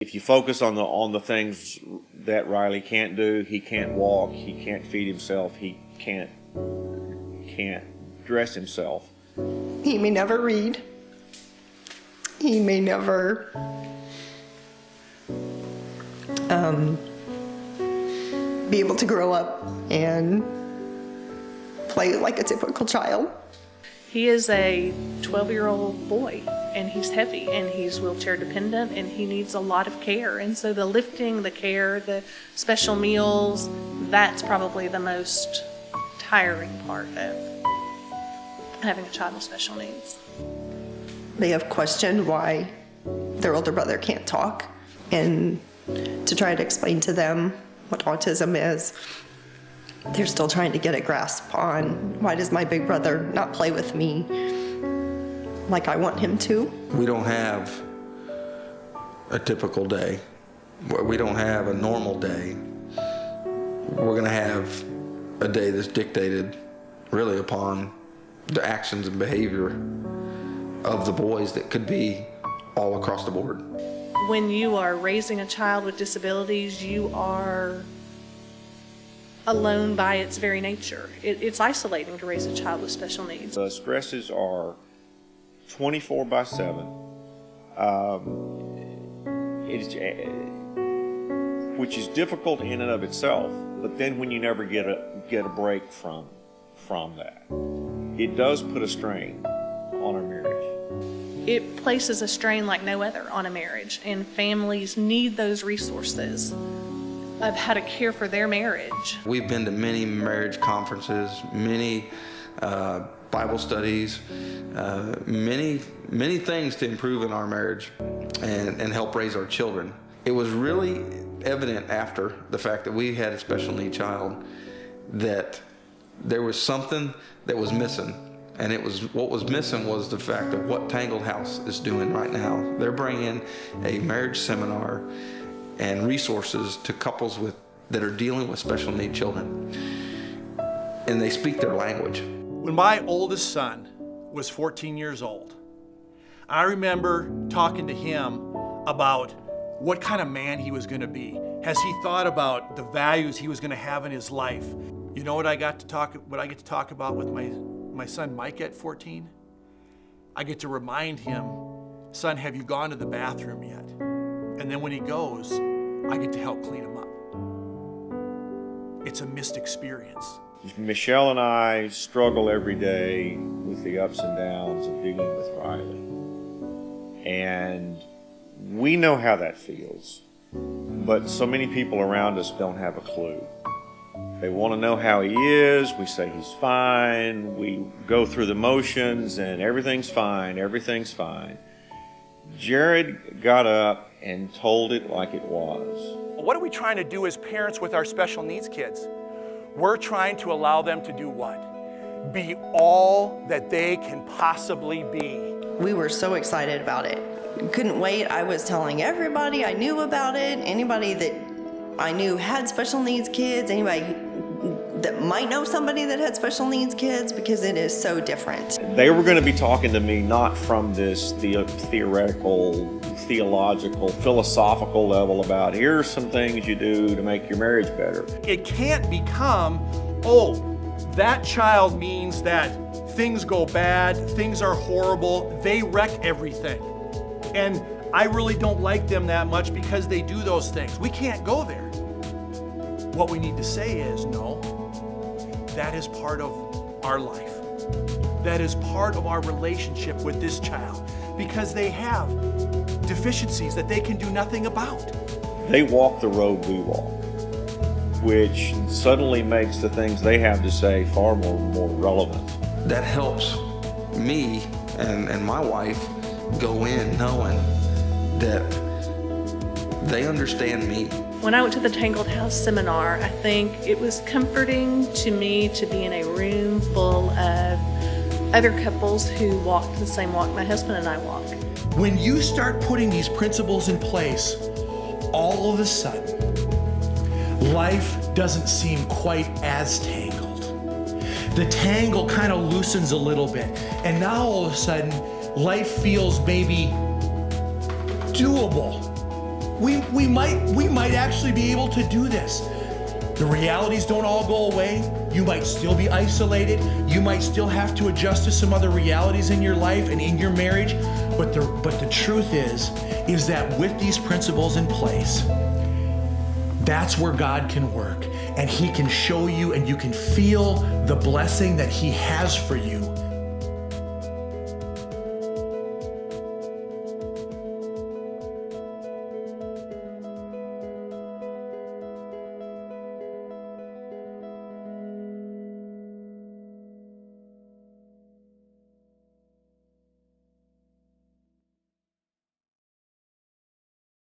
If you focus on the things that Riley can't do, he can't walk, he can't feed himself, he can't dress himself. He may never read. He may never be able to grow up and play like a typical child. He is a 12-year-old boy, and he's heavy, and he's wheelchair dependent, and he needs a lot of care. And so the lifting, the care, the special meals, that's probably the most tiring part of having a child with special needs. They have questioned why their older brother can't talk, and to try to explain to them what autism is, they're still trying to get a grasp on why does my big brother not play with me like I want him to. We don't have a typical day. We don't have a normal day. We're going to have a day that's dictated really upon the actions and behavior of the boys that could be all across the board. When you are raising a child with disabilities, you are alone by its very nature. It's isolating to raise a child with special needs. The stresses are 24/7, which is difficult in and of itself. But then when you never get a break from that, it does put a strain on our marriage. It places a strain like no other on a marriage, and families need those resources of how to care for their marriage. We've been to many marriage conferences, many Bible studies, many things to improve in our marriage and help raise our children. It was really evident after the fact that we had a special need child that there was something that was missing. And what was missing was the fact of what Tangled House is doing right now. They're bringing a marriage seminar and resources to couples that are dealing with special need children. And they speak their language. When my oldest son was 14 years old, I remember talking to him about what kind of man he was going to be. Has he thought about the values he was going to have in his life? You know what I get to talk about with my son Mike at 14? I get to remind him, son, have you gone to the bathroom yet? And then when he goes, I get to help clean him up. It's a missed experience. Michelle and I struggle every day with the ups and downs of dealing with Riley. And we know how that feels. But so many people around us don't have a clue. They want to know how he is. We say he's fine. We go through the motions and everything's fine, everything's fine. Jared got up and told it like it was. What are we trying to do as parents with our special needs kids? We're trying to allow them to do what? Be all that they can possibly be. We were so excited about it. Couldn't wait. I was telling everybody I knew about it, anybody that I knew had special needs kids, anybody that might know somebody that had special needs kids, because it is so different. They were going to be talking to me not from this theoretical, theological, philosophical level about here's some things you do to make your marriage better. It can't become, oh, that child means that things go bad, things are horrible, they wreck everything. And I really don't like them that much because they do those things. We can't go there. What we need to say is, no, that is part of our life. That is part of our relationship with this child because they have deficiencies that they can do nothing about. They walk the road we walk, which suddenly makes the things they have to say far more relevant. That helps me and my wife go in knowing that they understand me. When I went to the Tangled House seminar, I think it was comforting to me to be in a room full of other couples who walked the same walk my husband and I walk. When you start putting these principles in place, all of a sudden, life doesn't seem quite as tangled. The tangle kind of loosens a little bit, and now all of a sudden, life feels maybe doable. we might actually be able to do this. The realities don't all go away. You might still be isolated. You might still have to adjust to some other realities in your life and in your marriage. But the truth is that with these principles in place, that's where God can work. And he can show you, and you can feel the blessing that he has for you